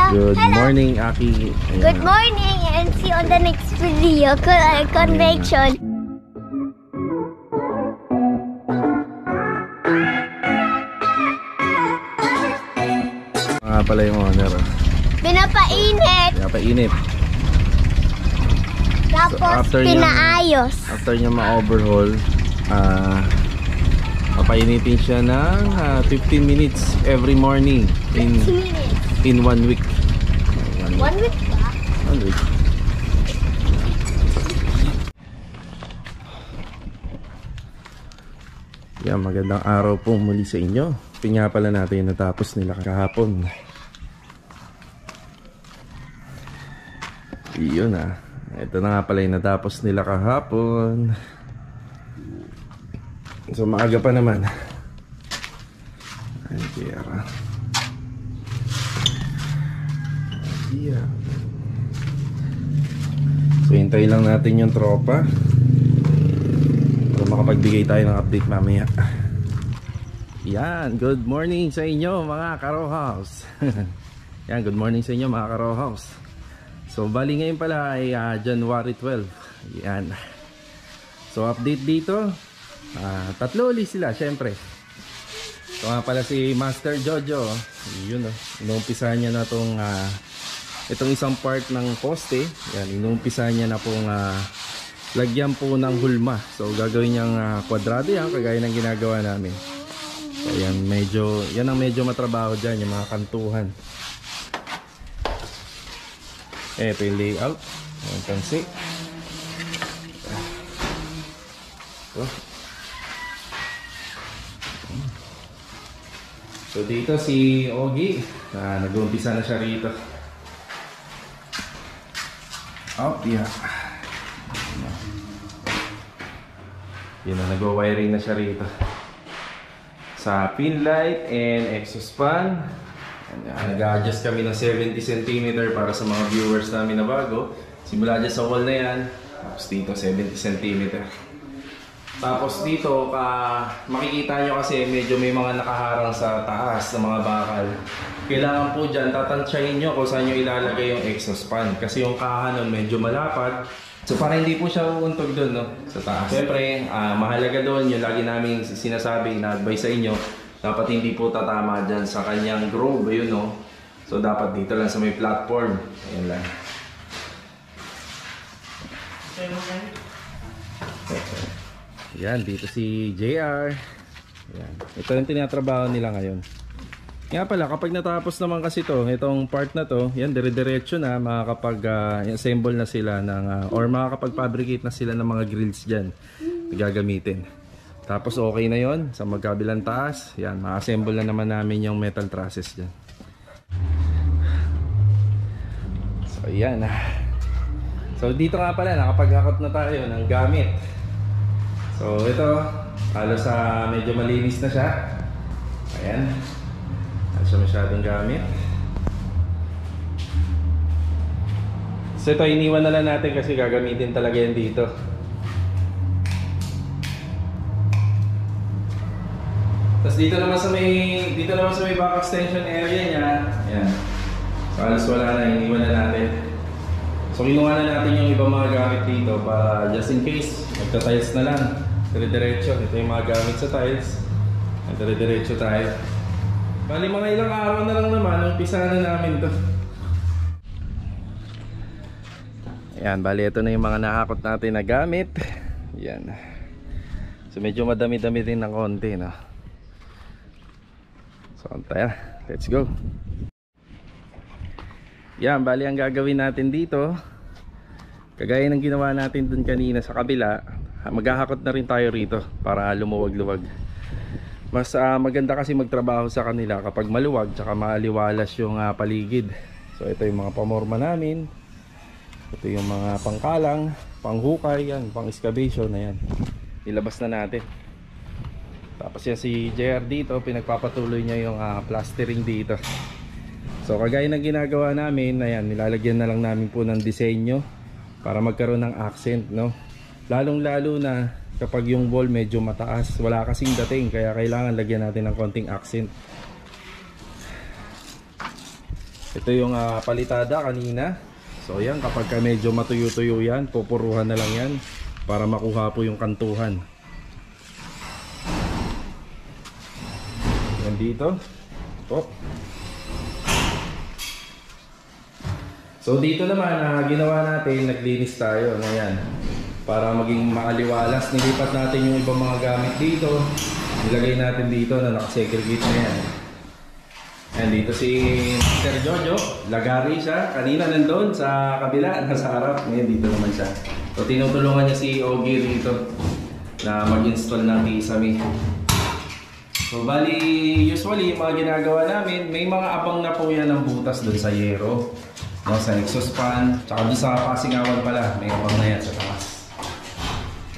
Good Hello. morning, Aki. Ayan. Good morning and see you on the next video. Convection. Mga pala yung owner. Pinapainit. Pinapainit. Tapos So, pinaayos. After niya ma-overhaul, papainitin siya ng 15 minutes every morning in 1 week. 1 week ba? 1 week. Yan, magandang araw po muli sa inyo. Pinya pala natin yung natapos nila kahapon. Iyon ah. Ito na nga pala yung natapos nila kahapon. So maaga pa naman. Ay, kaya. Yeah. So hintayin lang natin yung tropa para makapagbigay tayo ng update mamaya. Yan, good morning sa inyo mga Karo House. Yan, good morning sa inyo mga Karo House. So bali ngayon pala ay January 12. Yan. So update dito, tatlo ulit sila syempre. So nga pala si Master Jojo. Yun o, inuumpisahan niya na itong isang part ng poste. Yan, inuumpisahan niya na pong lagyan po ng hulma. So gagawin niyang kwadrado yan, kagaya ng ginagawa namin. So yan ang medyo matrabaho dyan, yung mga kantuhan. Ito yung layout. Ayan, pansi. So dito si Ogie, nag-uumpisa na siya rito. Oh, yeah. Yun na, nag-wiring na siya rito sa pin light and exhaust fan. Nag-adjust kami ng 70 cm para sa mga viewers namin na bago. Simula dyan sa wall na yan, tapos dito 70 cm. Tapos dito, makikita nyo kasi medyo may mga nakaharang sa taas ng mga bakal. Kailangan po dyan, tatansyahin nyo kung saan nyo ilalagay yung exhaust fan. Kasi yung kaha nun medyo malapad. So para hindi po siya uuntog doon, no? Sa taas. Siyempre, mahalaga doon, yung lagi namin sinasabi, na-advise sa inyo, dapat hindi po tatama dyan sa kanyang groove, yun, no? So dapat dito lang sa may platform. Ayan lang. Yan, dito si JR. Yan. Ito yung tinatrabaho nila ngayon. Nga pala, kapag natapos naman kasi itong part na to, yan, dire-diretso na, makakapag-assemble na sila ng, or makakapag-fabricate na sila ng mga grills dyan na gagamitin. Tapos okay na yon sa magkabilang taas. Yan, ma-assemble na naman namin yung metal trusses dyan. So yan. So dito nga pala, nakapag-hakot na tayo ng gamit. So ito, halos medyo malinis na siya. Ayan. Halos siya masyadong gamit. So ito, iniwan na lang natin kasi gagamitin talaga yan dito. Tapos dito naman sa may back extension area niya, ayan. So halos wala na, iniwan na natin. So kinuha na natin yung ibang mga gamit dito para just in case, magta-tiles na lang. Dire-diretso, ito yung mga gamit sa tiles. Dire-diretso tayo. Bali mga ilang araw na lang naman, umpisa na namin to. Ayan, bali ito na yung mga nahakot natin na gamit. Ayan. So medyo madami-dami din ng konti, no? So tayo, let's go. Yan, bali ang gagawin natin dito, kagaya ng ginawa natin dun kanina sa kabila, maghahakot na rin tayo rito para lumuwag-luwag. Mas maganda kasi magtrabaho sa kanila kapag maluwag tsaka maaliwalas yung paligid. So ito yung mga pamorma namin, ito yung mga pangkalang, panghukay, yan, pang excavation na yan, ilabas na natin. Tapos yan si JR dito, pinagpapatuloy niya yung plastering dito. So kagaya ng ginagawa namin, ayan, nilalagyan na lang namin po ng disenyo para magkaroon ng accent, no? Lalong lalo na kapag yung wall medyo mataas, wala kasing dating, kaya kailangan lagyan natin ng konting accent. Ito yung palitada kanina. So yan, kapag ka medyo matuyo-tuyo yan, pupuruhan na lang yan para makuha po yung kantuhan. Yan dito. Oh. So dito naman, ginawa natin, naglinis tayo. Ayan, para maging maaliwalas, nilipat natin yung ibang mga gamit dito. Nilagay natin dito na nakasegregate na yan. And dito si Mr. Jojo, lagari siya. Kanina nandun sa kabila, nasa harap. Ngayon dito naman siya. So tinutulungan niya si Ogie rito na mag-install ng kisame. So bali, usually yung mga ginagawa namin, may mga abang na po yan ng butas dun sa yero. No, sa exhaust fan, tsaka doon sa pasingawan pala, may abang na yan sa taas.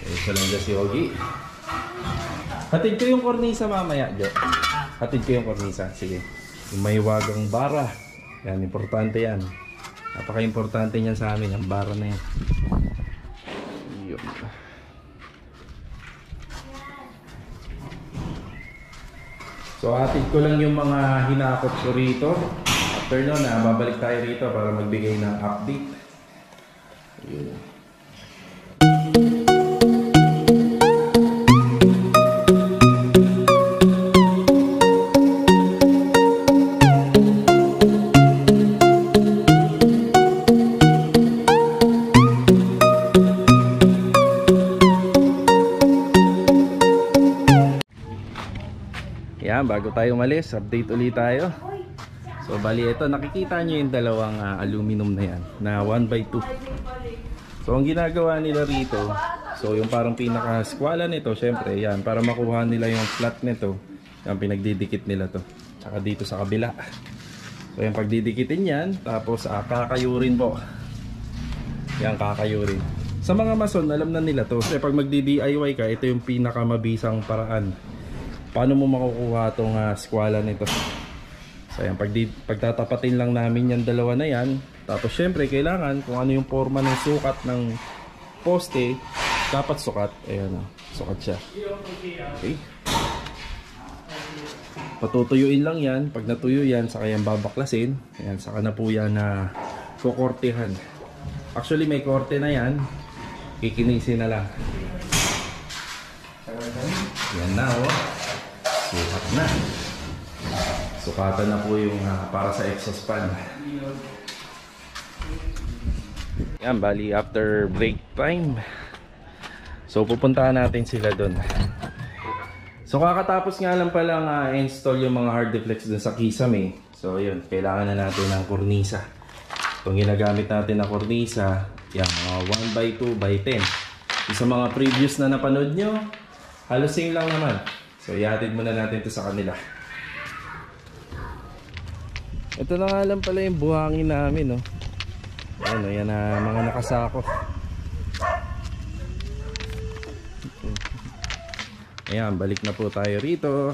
Ito lang dyan si Ogie. Hatid ko yung kornisa mamaya, Jo. Hatid ko yung kornisa, sige. Yung may wagang bara. Yan, importante yan. Napaka-importante niyan sa amin, yung bara na yan. Yun. So, hatid ko lang yung mga hinakot ko rito. After nun, babalik tayo rito para magbigay ng update. Ayun. Yan, bago tayo umalis, update ulit tayo. So bali ito, nakikita nyo yung dalawang aluminum na yan na 1x2. So ang ginagawa nila rito, so yung parang pinaka-skwala nito, syempre yan, para makuha nila yung flat nito, yung pinagdidikit nila to. Tsaka dito sa kabila. So yung pagdidikitin yan, tapos kakayurin po. Yan, kakayurin. Sa mga mason, alam na nila to. Kasi pag magdi-DIY ka, ito yung pinakamabisang paraan. Paano mo makukuha itong skwala nito? So ayan, pagtatapatin lang namin yung dalawa na yan. Tapos syempre kailangan kung ano yung forma ng sukat ng poste, dapat sukat. Ayan o, sukat siya. Okay. Patutuyuin lang yan. Pag natuyo yan, saka yan babaklasin. Ayan, saka na po yan na kukortehan. Actually may korte na yan. Kikinisin na lang. Yan na o. Sukat na. Sukatan na po yung para sa exhaust fan. Yan, bali after break time. So pupuntahan natin sila doon. So kakatapos nga lang palang install yung mga hard deflex dun sa kisame. So yun, kailangan na natin ng kornisa. Itong ginagamit natin na kornisa, yan, mga 1x2x10. Sa mga previous na napanood nyo, halos same lang naman. So ihatid muna natin ito sa kanila. Ito na nga lang pala yung buhangin namin, no? Ayan, o, yan na mga nakasako. Ayan, balik na po tayo rito.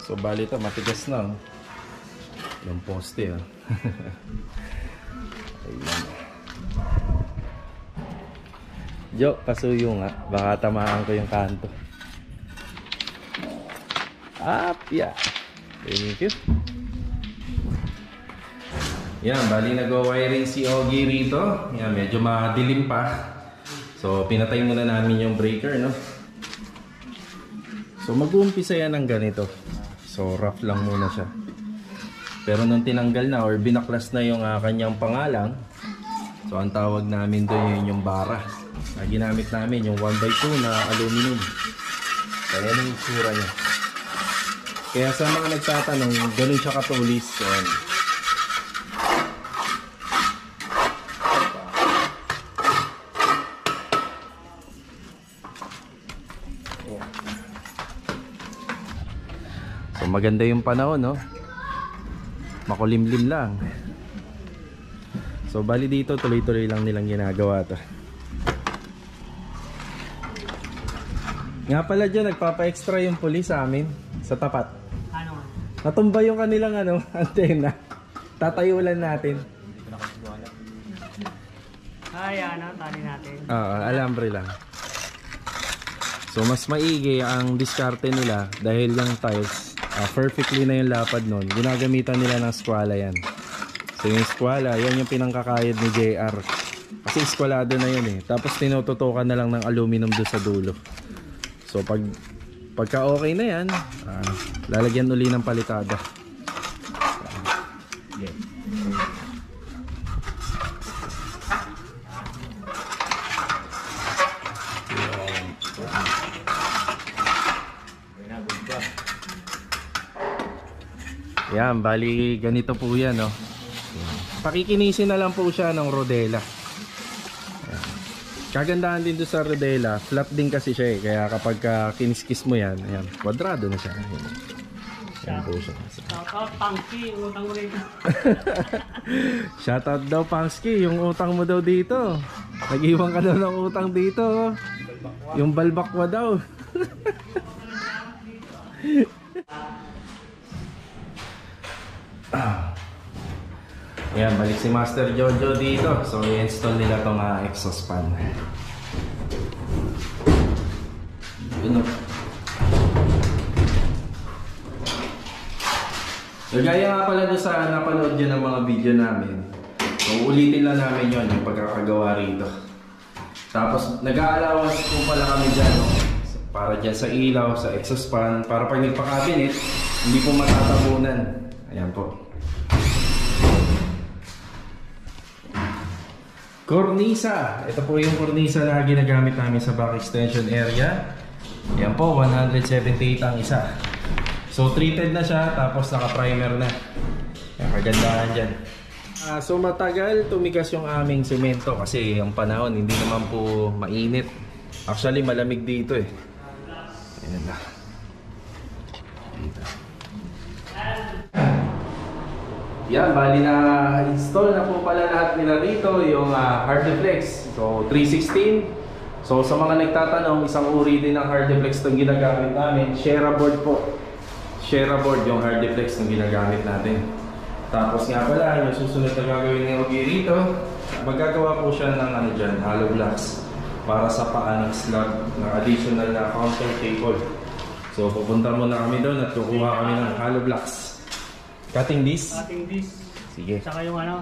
So bali ito, matigas na, oh. Yung poste, oh. Ayan. Jo, pasuyo nga. Baka tamaan ko yung kanto. Yeah. Thank you. Yan, bali nag-wiring si Ogie rito. Yan, medyo madilim pa. So, pinatay muna namin yung breaker, no? So, mag-uumpisa yan ng ganito. So, rough lang muna siya. Pero nung tinanggal na or binaklas na yung kanyang pangalang, so, ang tawag namin doon yun yung bara. Ginamit namin yung 1x2 na aluminum. Kaya yan yung itsura niya. Kaya sa mga nagtatanong, ganun siya katulis. Yan. So maganda yung panahon, no? Makulimlim lang. So bali dito tuloy-tuloy lang nilang ginagawa to. Nga pala dyan, nagpapa-extra yung pulis sa amin sa tapat. Ano? Natumba yung kanilang antena. Tatayo lang natin. Ay, tali natin. Alambre lang. So mas maigi ang diskarte nila dahil yung tiles perfectly na yung lapad nun, ginagamitan nila ng squala yan. So yung squala, yan yung pinangkakayod ni JR. Kasi squalado na yun eh. Tapos tinututukan na lang ng aluminum doon sa dulo. So pagka okay na yan, lalagyan uli ng palitada. Yan, bali ganito po yan, no? Pakikinisin na lang po siya ng rodela. Ayan. Kagandahan din doon sa rodela, flat din kasi siya eh. Kaya kapag kiniskis mo yan, ayan, kwadrado na siya. Ayan. Yan po siya. Shoutout, Pangki, utang mo rito. Shoutout daw, Pangski, yung utang mo daw dito. Nag-iwan ka daw ng utang dito. Yung balbakwa daw. Ayan, balik si Master Jojo dito. So, i-install nila itong exhaust fan. Yun o. So, gaya nga pala doon sa napanood nyo ng mga video namin. So, ulitin lang namin yun, yung pagkakagawa rito. Tapos, nag-a-allowance po pala kami dyan, no? Para dyan sa ilaw, sa exhaust fan, para pag nagpa-cabinet, hindi po matatabunan. Ayan po. Cornisa. Ito po yung cornisa na ginagamit namin sa back extension area. Ayan po, 178 ang isa. So treated na siya, tapos naka-primer na. Ayan, kagandahan dyan. So matagal tumigas yung aming semento kasi yung panahon hindi naman po mainit. Actually malamig dito eh. Ayan na. Dito. Yan, bali na install na po pala lahat nila rito yung Hardeflex. So 316. So sa mga nagtatanong, isang uri din ng Hardeflex itong ginagamit namin. Shera board po. Shera board yung Hardeflex itong ginagamit natin. Tapos nga pala, yung susunod na gagawin ni Ogie rito, magagawa po siya ng dyan, hollow blocks para sa paa ng slab ng additional na counter cable. So pupunta muna kami doon at kukuha kami ng hollow blocks. Cutting this? Cutting this. Sige. Saka yung ano?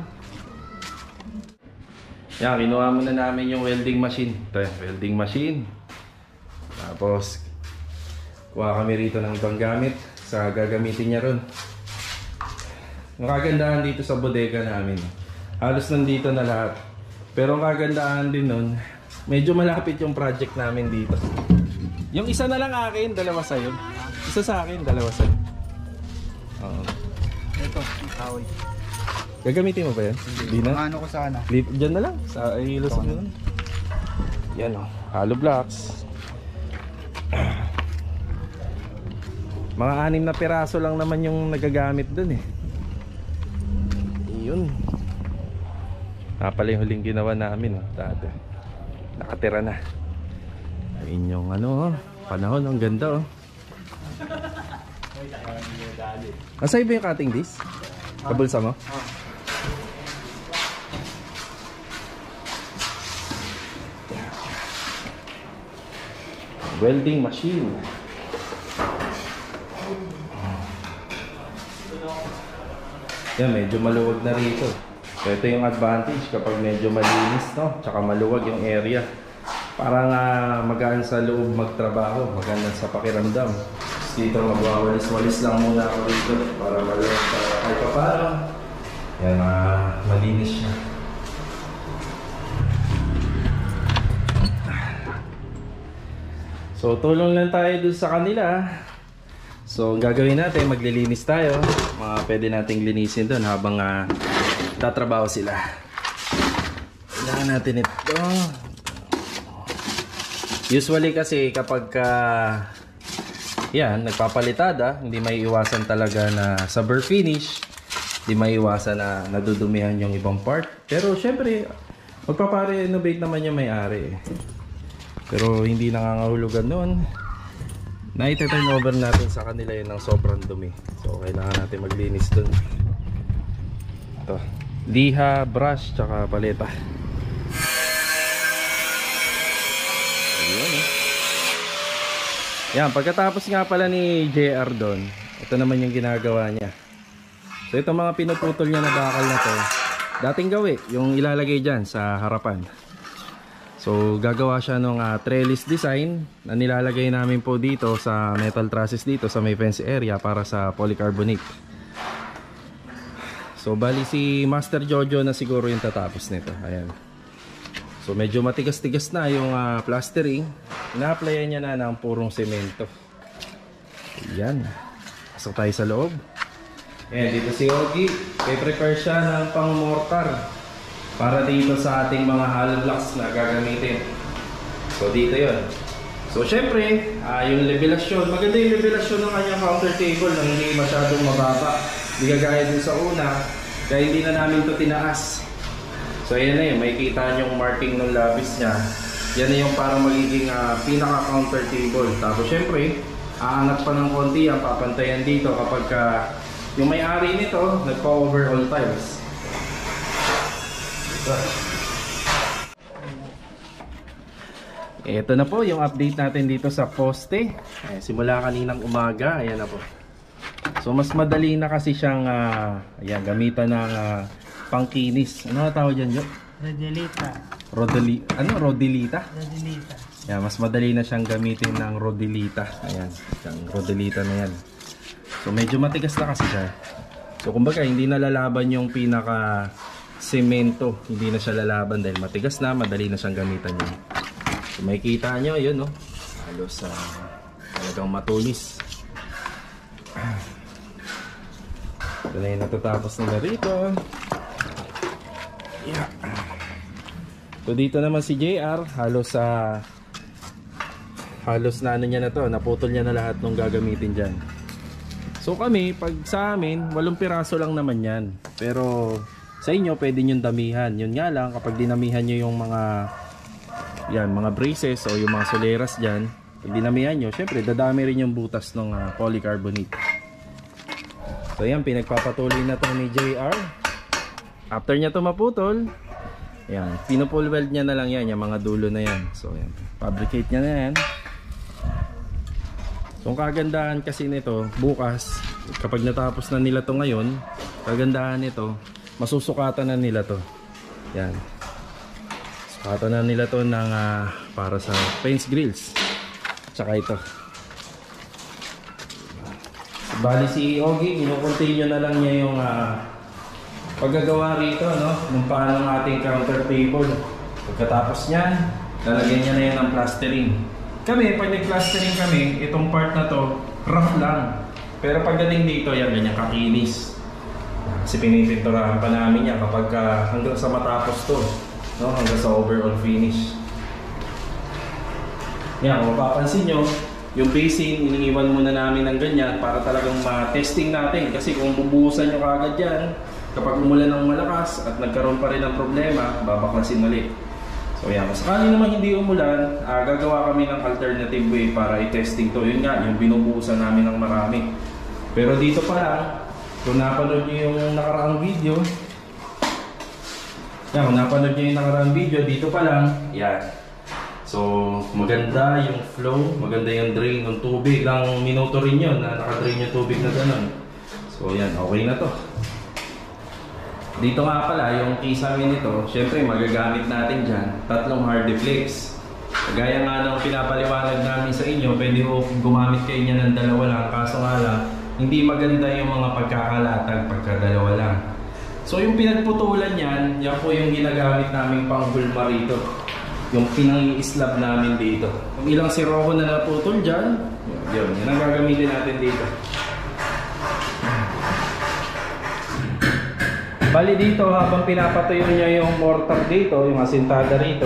Yan, kinuha muna namin yung welding machine. Ito yung welding machine. Tapos, kuha kami rito ng ibang gamit sa gagamitin niya ron. Ang kagandahan dito sa bodega namin, halos nandito na lahat. Pero ang kagandahan din nun, medyo malapit yung project namin dito. Yung isa na lang akin, dalawa sa'yo. Isa sa akin, dalawa sa'yo. Oo. Ito, kahoy. Gagamitin mo ba yan? Hindi na? Ano ko sana? Diyan na lang, sa ilos mo na. Yan o, hollow blocks. Mga 6 na piraso lang naman yung nagagamit dun eh. Yun. Pala yung huling ginawa namin dati. Nakatira na. Ayun yung ano, panahon, ang ganda oh. Nasa'yo ba yung cutting disc? Kabulsa mo? Welding machine. Yan, medyo maluwag na rito. So ito yung advantage kapag medyo malinis, no? Tsaka maluwag yung area. Parang magaan sa loob magtrabaho, maganda sa pakiramdam. Dito magwawalis-walis lang muna ako dito para maluwag kahit pa paano. Yan, malinis siya. So tulong lang tayo dun sa kanila. So ang gagawin natin, maglilinis tayo. Pwede nating linisin dun habang tatrabaho sila. Kailangan natin ito. Usually kasi kapag yan, nagpapalitada, hindi may iwasan talaga na sa burr finish. Hindi may iwasan na nadudumihan yung ibang part. Pero syempre, magpapa-renovate naman yung may-ari. Pero hindi nangangahulugan noon. Na-turn over natin sa kanila yun ng sobrang dumi. So kailangan natin maglinis dun. Ito, liha, brush, tsaka paleta. Ayun, eh. Yan, pagkatapos nga pala ni JR doon, Ito naman yung ginagawa niya. So ito mga pinuputol niya na bakal na to, dating gawi, yung ilalagay dyan sa harapan. So gagawa siya ng trellis design na nilalagay namin po dito sa metal trusses dito sa may fence area para sa polycarbonate. So bali si Master Jojo na siguro yung tatapos nito. Ayan. So medyo matigas-tigas na yung plastering. Ina-applyan niya na ng purong semento. Ayan. Pasok tayo sa loob. Ayan, dito si Ogie. I-prepare siya ng pang-mortar para dito sa ating mga hollow blocks na gagamitin. So dito yon. So syempre, yung levelasyon. Maganda yung levelasyon ng kanyang counter table na hindi masyadong mababa. Hindi kagaya din sa una. Kaya hindi na namin ito tinaas. So ayan na yun, makikita nyo yung marking ng labis niya. Yan na yung parang magiging pinaka-counter table. Tapos syempre, aangat pa ng konti yan, papantayan dito kapag yung may-ari nito, nagpa-overall tiles. Ito na po yung update natin dito sa poste. Simula kaninang umaga, ayan na po. So mas madali na kasi siyang ayan, gamitan ng pangkinis. Ano na tawag dyan, Jo? Rodelita. Rodelita? Rodelita. Yan, mas madali na siyang gamitin ng rodelita. Ayan, yung rodelita na yan. So medyo matigas na kasi siya. So kumbaga hindi na lalaban yung pinaka semento. Hindi na siya lalaban dahil matigas na, madali na siyang gamitan yun. So makikita nyo, yun no. Halos talagang matulis. Ito na yung natatapos nila rito. Yeah. So dito naman si JR, halos na ano niya na to, naputol niya na lahat ng gagamitin dyan. So kami, pag sa amin, 8 piraso lang naman yan. Pero sa inyo, pwede nyo damihan. Yun nga lang, kapag dinamihan nyo yung mga braces o yung mga soleras dyan, pag dinamihan nyo, syempre dadami rin yung butas ng polycarbonate. So yan, pinagpapatuloy na to ni JR. After niya to maputol, yan, pinupull weld niya na lang yan, yung mga dulo na yan. So yan, fabricate niya na yan. So ang kagandahan kasi nito, bukas, kapag natapos na nila to ngayon, kagandahan nito, masusukatan na nila to. Yan. Sukatan na nila to ng para sa fence grills. Tsaka ito. Bali si Ogie, ino-continue na lang niya yung paggagawa rito, no? Nung paano ng ating counter table. Pagkatapos niyan, lalagyan niya na yan ng plastering. Kami, pag nag-plastering kami, itong part na to, rough lang. Pero pagdating dito, yan, ganyan kakinis. Kasi pinipinturahan pa namin yan kapag hanggang sa matapos to, no? Hanggang sa overall finish. Yan, kung mapapansin nyo, yung basin, iniiwan muna namin ng ganyan para talagang ma-testing natin. Kasi kung bubuhusan nyo kagad yan, kapag umulan ng malakas at nagkaroon pa rin ng problema, babaklasin ulit. So yan, kung sakali naman hindi umulan, gagawa kami ng alternative way para i-testing to. Yun nga, yung binubuhusan namin ng marami. Pero dito pa lang, kung napanood nyo yung nakaraang video, yan, kung napanood nyo yung nakaraang video, dito pa lang, yan. So maganda yung flow, maganda yung drain ng tubig. Ilang minuto rin yun na nakadrain yung tubig na ganun. So yan, okay na to. Dito nga pala, yung kisame nito, syempre magagamit natin dyan, 3 hardy flakes. Gaya nga ng pinapaliwanag namin sa inyo, pwede ko gumamit kayo niya ng 2 lang, kaso nga lang, hindi maganda yung mga pagkakalatag pagka 2 lang. So yung pinagputulan yan, yan po yung ginagamit namin pang hulma rito. Yung pinang-i-slab namin dito. Kung ilang siroko na naputol dyan, yun ang gagamitin natin dito. Bali dito, habang pinapatuyo niya yung mortar dito, yung asintada rito,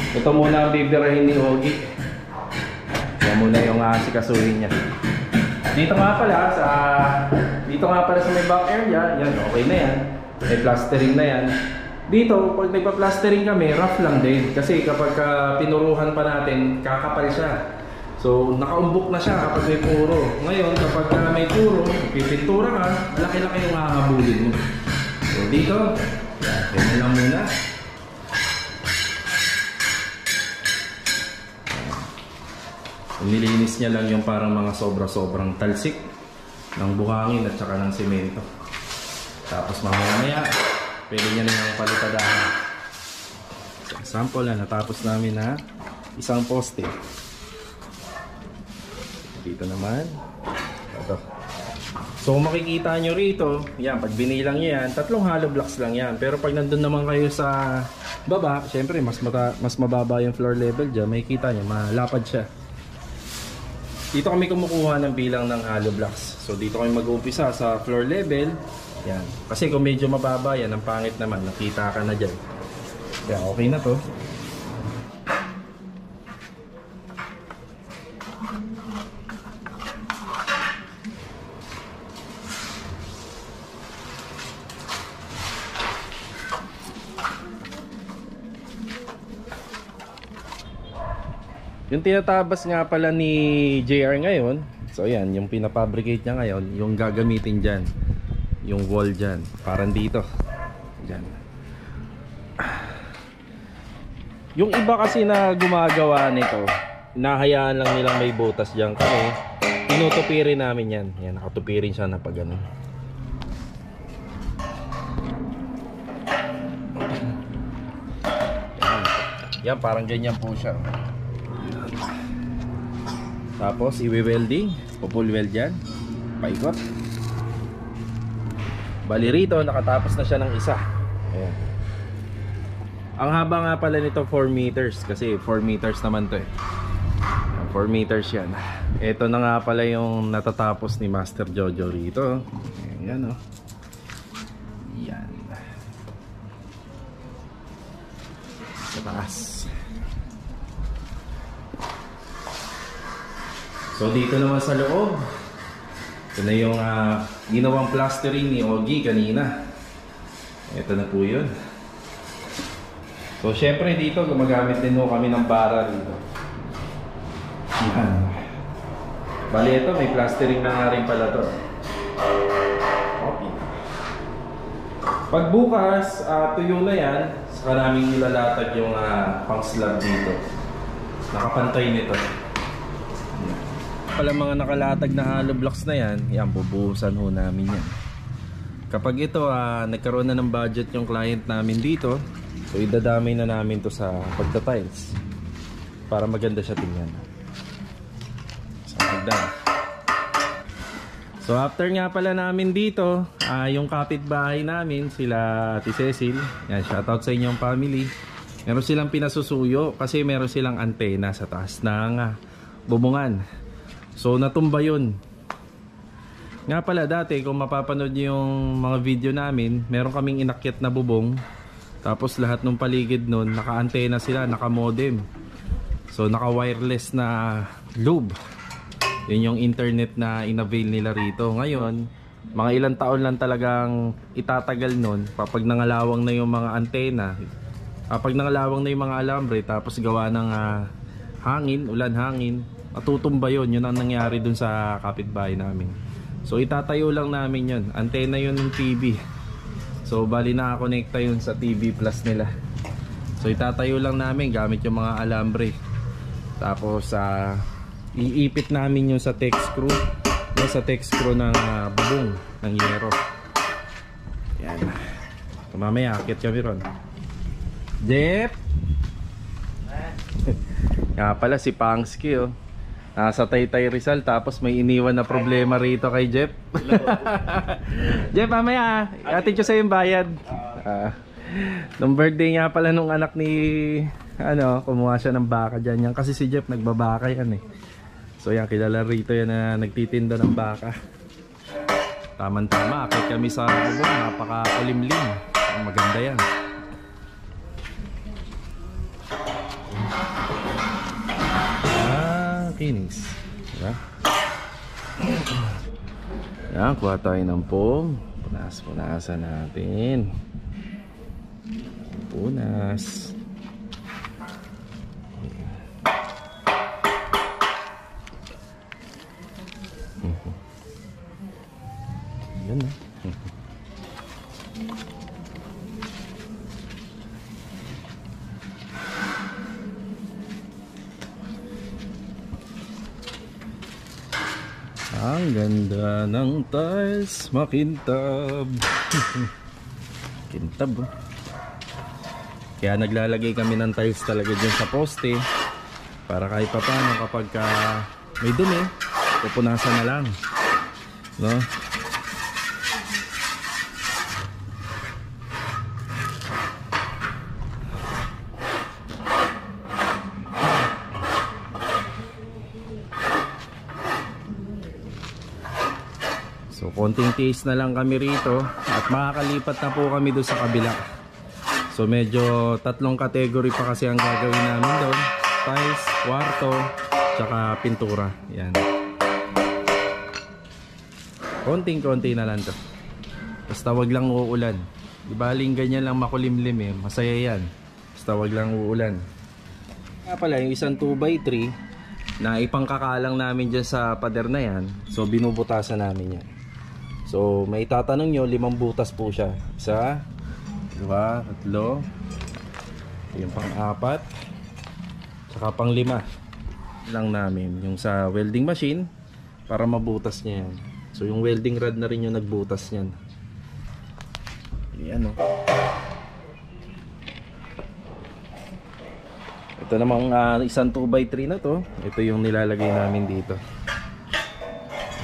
ito muna ang bibirahin ni Ogie. Yan muna yung asikasuhin niya. Dito nga pala sa may back area, yan, okay na yan. May plastering na yan. Dito, pag nagpa-plastering kami, rough lang din. Kasi kapag pinuruhan pa natin, kakapal siya. So, nakaumbok na siya kapag may puro. Ngayon, kapag may puro, pipintura ka, laki-laki yung hahabulin mo. So dito, yan lang muna. Nilinis niya lang yung parang mga sobra-sobrang talsik. ng buhangin at saka ng semento. Tapos mamaya pwede niya na yung palitadahan. So, example na natapos namin na isang poste. Dito naman ito. So makikita nyo rito, yan, pag binilang nyo yan, 3 hollow blocks lang yan. Pero pag nandun naman kayo sa baba, syempre mas mababa yung floor level dyan, makikita nyo, malapad siya. Dito kami kumukuha ng bilang ng hollow blocks. So dito kami mag-uumpisa sa floor level. Yan. Kasi kung medyo mababa yan, ang pangit naman, nakita ka na dyan. Kaya okay na to. Yung tinatabas nga pala ni JR ngayon, so yan, yung pinafabricate niya ngayon, yung gagamitin dyan, yung wall dyan, parang dito, dyan. Yung iba kasi na gumagawa nito, hinahayaan lang nilang may butas dyan, kami tinutupirin namin yan. Yan, nakatupirin siya na pag ganun. Yan, parang ganyan po siya. Tapos i-welding, pull weld yan, paikot. Bali rito nakatapos na siya ng isa. Ayan. Ang haba nga pala nito 4 meters kasi 4 meters naman to eh. 4 meters yan. Ito na nga pala yung natatapos ni Master Jojo rito. Ayan o. Yan. Sa taas. So dito naman sa loob, ito na yung ginawang plastering ni Ogie kanina. Ito na po yun. So syempre dito gumagamit din kami ng bara rito. Yan. Bali ito, may plastering na nga rin pala to. Okay. Pag bukas, tuyo na yan, saka namin nilalatag yung pang slab dito. Nakapantay nito. Pala mga nakalatag na hollow blocks na yan, yan, bubuhusan ho namin yan. Kapag ito nagkaroon na ng budget yung client namin dito, so idadamay na namin to sa pagta-tiles para maganda siya tingnan. So maganda. So after nga pala namin dito, yung kapitbahay namin, sila Ate Cecil, yan, shoutout sa inyong family. Meron silang pinasusuyo kasi meron silang antena sa taas ng bubungan. So natumba yun. Nga pala dati kung mapapanood nyo yung mga video namin, meron kaming inakyat na bubong. Tapos lahat ng paligid nun, naka-antena sila, naka-modem. So naka-wireless na loop. Yun yung internet na inavail nila rito. Ngayon, mga ilang taon lang talagang itatagal nun. Kapag nangalawang na yung mga antena, kapag nangalawang na yung mga alambre, tapos gawa ng hangin, ulan hangin, matutumba yun. Yun ang nangyari dun sa kapitbahay namin. So itatayo lang namin yun. Antena yun ng TV. So bali nakakonekta yun sa TV Plus nila. So itatayo lang namin gamit yung mga alambre. Tapos iipit namin yung sa tex screw. Yung sa tex screw ng bubong ng yero. Yan. So, mamaya akit kami ron. Jeff! Nga pala si Pangsky oh. Nasa Taytay Rizal tapos may iniwan na problema rito kay Jeff. Jeff, mamaya atin ko sa yung bayad. Nung birthday nga pala nung anak ni kumuha siya ng baka dyan yan. Kasi si Jeff nagbabaka yan eh. So yan, kilala rito yan na nagtitinda ng baka. Tama-tama, akit kami sa bubong, napaka-kulimlim. Maganda yan. Kinis. Diba? Yan, kuha tayo ng pong. Punas-punasan natin. Punas. Yan na. Ang ganda ng tiles, makintab. Kintab, oh. Kaya naglalagay kami ng tiles talaga dyan sa poste para kahit pa paano kapag may dumi, pupunasan na lang, no? So konting taste na lang kami rito at makakalipat na po kami doon sa kabila. So medyo tatlong category pa kasi ang gagawin namin doon. Tiles, kwarto, tsaka pintura. Yan. Konting-konti na lang to. Basta wag lang uulan. Di baling ganyan lang makulimlim eh. Masaya yan. Basta wag lang uulan. Kaya pala yung isang 2x3 na ipangkakalang namin dyan sa pader na yan. So binubutasan namin yan. So may tatanong nyo, 5 butas po siya. 1, 2, 3. Yung pang-4. Saka pang-5 lang namin. Yung sa welding machine para mabutas niya yan. So yung welding rod na rin yung nagbutas niyan. Yan, oh. Ito namang isang 2x3 na to. Ito yung nilalagay namin dito.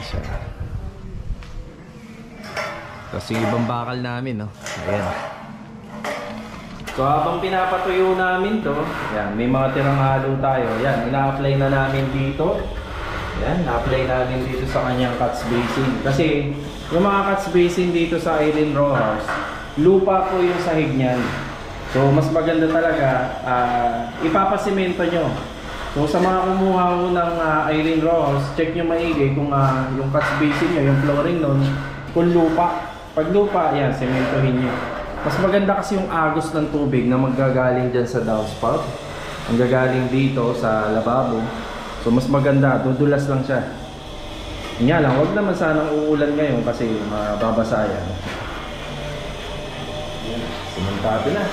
Isa. Tapos yung ibang bakal namin, no? Ayan. So habang pinapatuyo namin to, yan, may mga tirang halo tayo. Yan, ina-apply na namin dito. Yan, na-apply namin dito sa kanyang catch basin. Kasi yung mga catch basin dito sa Irene Row House, lupa po yung sahig niyan. So mas maganda talaga, ipapasimento nyo. So sa mga kumuha mo ng Irene Row House, check nyo maigi kung yung catch basin nyo, yung flooring nun, kung lupa. Pag lupa, yan, sementohin nyo. Mas maganda kasi yung agos ng tubig na manggagaling dyan sa downspout. Ang gagaling dito sa lababo. So mas maganda, dudulas lang siya. Nga lang, wag naman sanang uulan ngayon kasi mababasa yan. Sumantado na.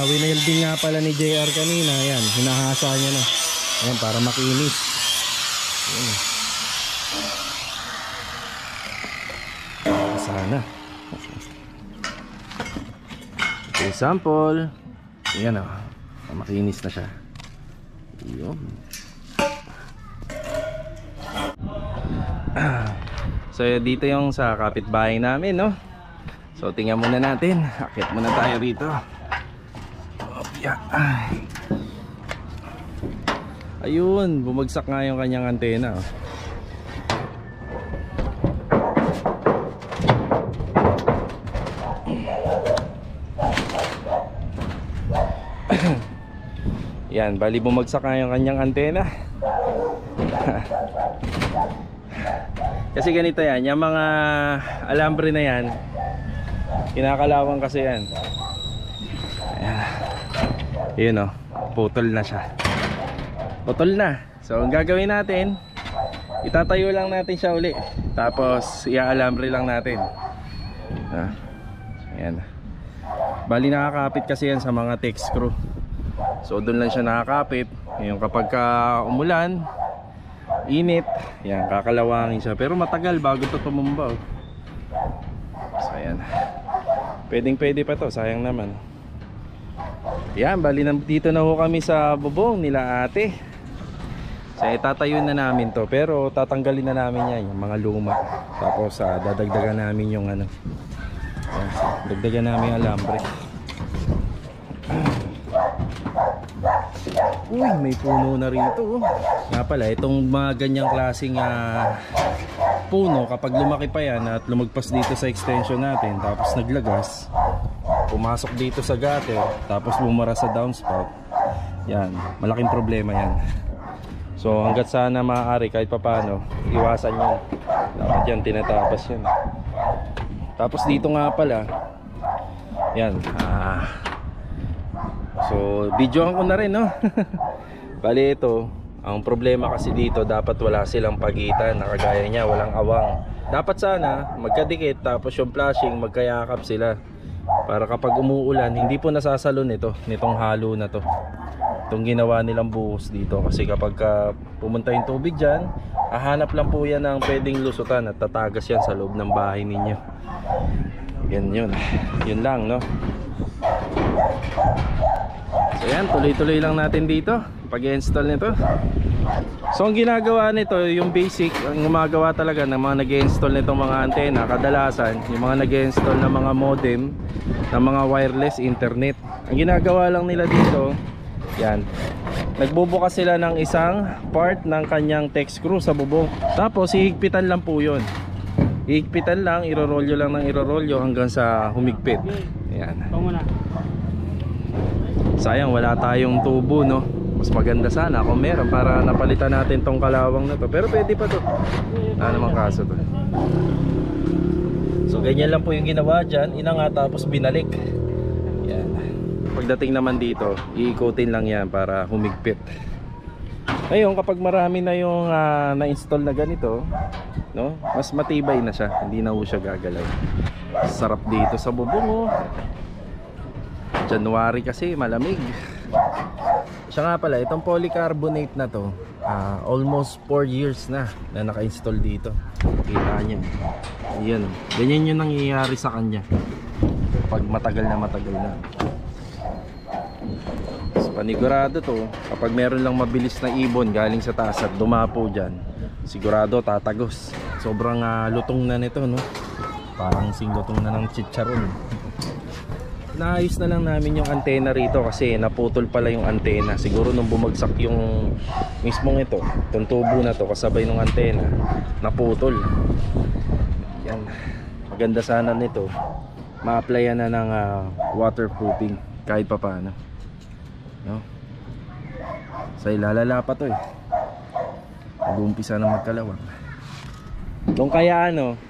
Winelding nga pala ni JR kanina. Yan, hinahasa niya na. Yan, para makinis. Yan. Sana. Okay, sample. Yan, oh. Makinis na siya. Yun. So dito yung sa kapitbahay namin, no? So tingnan muna natin. Akit muna tayo rito. Opya. Ayun, bumagsak nga yung kanyang antena, oh. Yan, bali bumagsak nga yung kanyang antena. Kasi ganito yan, yung mga alambre na yan, kinakalawang kasi yan. Ayan. Yun, oh, putol na siya. Putol na. So ang gagawin natin, itatayo lang natin siya uli. Tapos i-alambre lang natin. Ayan. Bali nakakapit kasi yan sa mga text screw. So doon lang siya nakakapit. Ngayon kapag umulan, init, yan, kakalawangin siya. Pero matagal bago ito tumumba, oh. So ayan. Pwede pa to, sayang naman. Yan, bali dito na ho kami sa bubong nila ate. So itatayo na namin to. Pero tatanggalin na namin yan, yung mga luma. Tapos dadagdagan namin yung ano. Ayan, so, dagdagan namin yung alambre. Uy, may puno na rito, oh. Nga pala, itong mga ganyang klaseng puno, kapag lumaki pa yan at lumagpas dito sa extension natin, tapos naglagas, pumasok dito sa gutter, tapos bumara sa downspout, yan, malaking problema yan. So hanggat sana maaari kahit papano, iwasan yun. Dapat yan, tinatapas yan. Tapos dito nga pala, yan, so videoan ko na rin, no? Bali ito, ang problema kasi dito, dapat wala silang pagitan. Nakagaya niya, walang awang. Dapat sana magkadikit, tapos yung flashing magkayakap sila, para kapag umuulan hindi po nasasalon nitong halo na to, itong ginawa nilang buhos dito. Kasi kapag pumunta yung tubig dyan, Hahanap lang po yan ng pwedeng lusutan at tatagas yan sa loob ng bahay ninyo. Yan yun. Yun lang, no? So yan, tuloy-tuloy lang natin dito pag-install nito. So ang ginagawa nito, yung basic, ang gumagawa talaga ng mga nag-install nitong mga antena, kadalasan yung mga nag-install ng mga modem, ng mga wireless internet. Ang ginagawa lang nila dito, yan, nagbubukas sila ng isang part ng kanyang tech screw sa bubong. Tapos hihigpitan lang po yun. Hihigpitan lang, irorolyo lang ng irorolyo hanggang sa humigpit. Yan. Ito muna. Sayang wala tayong tubo, no? Mas maganda sana kung meron para napalitan natin tong kalawang na to. Pero pwede pa to. Ano namang kaso to. So ganyan lang po yung ginawa dyan. Inangat tapos binalik. Yan. Pagdating naman dito, iikotin lang yan para humigpit. Ngayon kapag marami na yung na-install na ganito, no? Mas matibay na siya. Hindi na po siya gagalaw. Sarap dito sa bubong, oh. January kasi malamig. Siya nga pala, itong polycarbonate na to, almost 4 years na naka-install dito. Kita nyo. Ayan. Ganyan yung nangyayari sa kanya pag matagal na. So, panigurado to, kapag meron lang mabilis na ibon galing sa taas at dumapo dyan, sigurado tatagos. Sobrang lutong na nito, no? Parang singlutong na ng chicharon. Naayos na lang namin yung antena rito kasi naputol pala yung antena. Siguro nung bumagsak yung mismong ito, itong tubo na to kasabay ng antena, naputol. Yan. Maganda sana nito, ma-applyan na ng waterproofing kahit pa paano, no? So ilalala pa to eh. Mag-uumpisa na magkalawang. Kung kaya ano,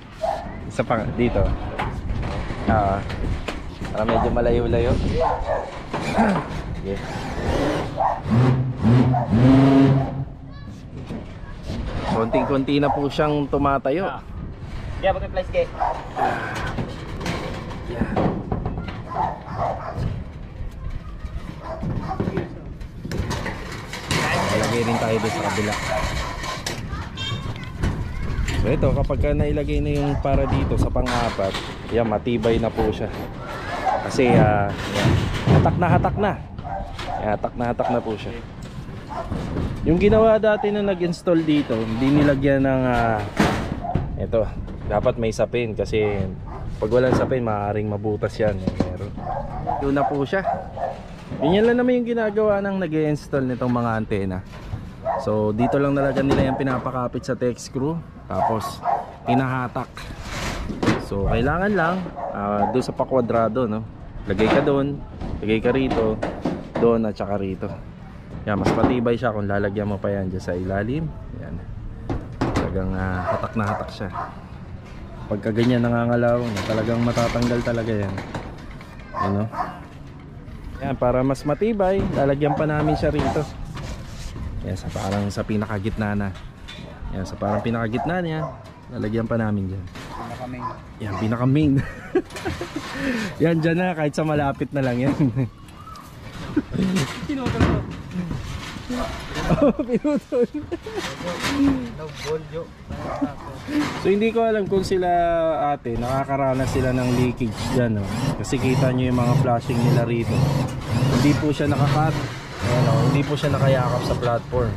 isa pa dito. Para medyo malayo-layo. Okay. Konting-konti na po siyang tumatayo. Yeah, mag-place kay. Yeah. Ilagay rin tayo doon sa kabila. So ito, kapag nailagay na yung para dito sa pang-apat, yan, matibay na po siya. Kasi yan, hatak na. Hatak na po siya. Yung ginawa dati na nag-install dito, hindi nilagyan ng ito, dapat may sapin kasi pag walang sapin maaaring mabutas yan. Meron. Doon na po siya. Ganyan lang naman yung ginagawa ng nag-install nitong mga antena. So dito lang talaga nila yung pinapakapit sa tech screw, tapos hinahatak. So kailangan lang doon sa pakwadrado, no? Lagay ka doon, lagay ka rito, doon at saka rito. Yan, mas matibay siya kung lalagyan mo pa yan dyan sa ilalim. Yan. Talagang hatak na hatak siya. Pagka ganyan nangangalaw, talagang matatanggal talaga yan. Ano? Yan, para mas matibay, lalagyan pa namin siya rito. Yan, sa parang sa pinakagitna na. Yan, sa parang pinakagitna niya, lalagyan pa namin dyan. Pinaka-main. Yan, pinaka-main. Yan, dyan na, kahit sa malapit na lang yan. Pinutol ko. Oh, pinutol. No-bolyo. So hindi ko alam kung sila ate, nakakaranas sila ng leakage dyan, no? Kasi kita nyo yung mga flashing nila rito. Hindi po siya nakakat. Ayan, oh, hindi po siya nakayakap sa platform.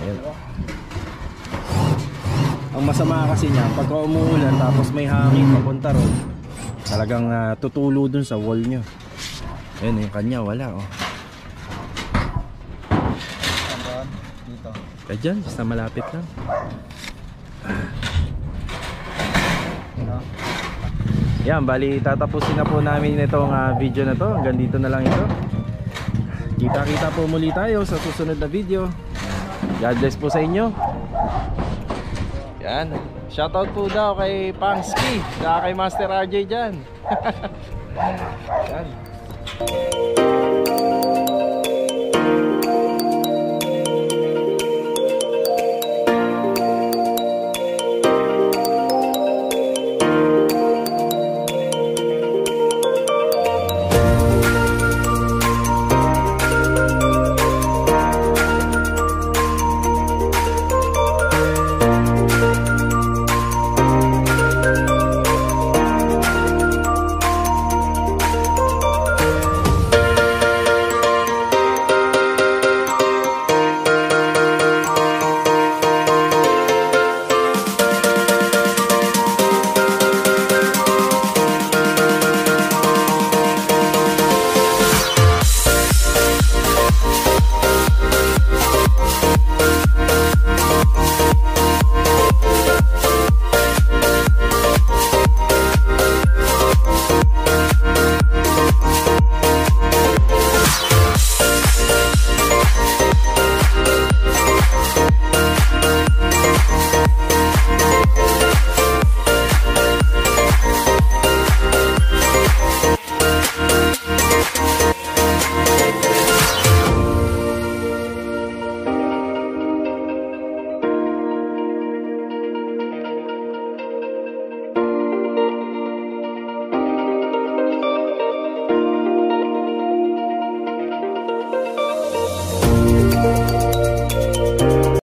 Ayan. Ang masama kasi niya, pagka umuulan tapos may hangin papunta ron, talagang tutulo dun sa wall nyo. Ayan, yung kanya wala, oh. Dito. Kaya dyan, basta malapit lang. Yan, bali tatapusin na po namin itong video na to. Hanggang dito na lang ito. Kita-kita po muli tayo sa susunod na video. God bless po sa inyo. Yan, shoutout po daw kay Pangski, saka kay Master RJ dyan. Yan.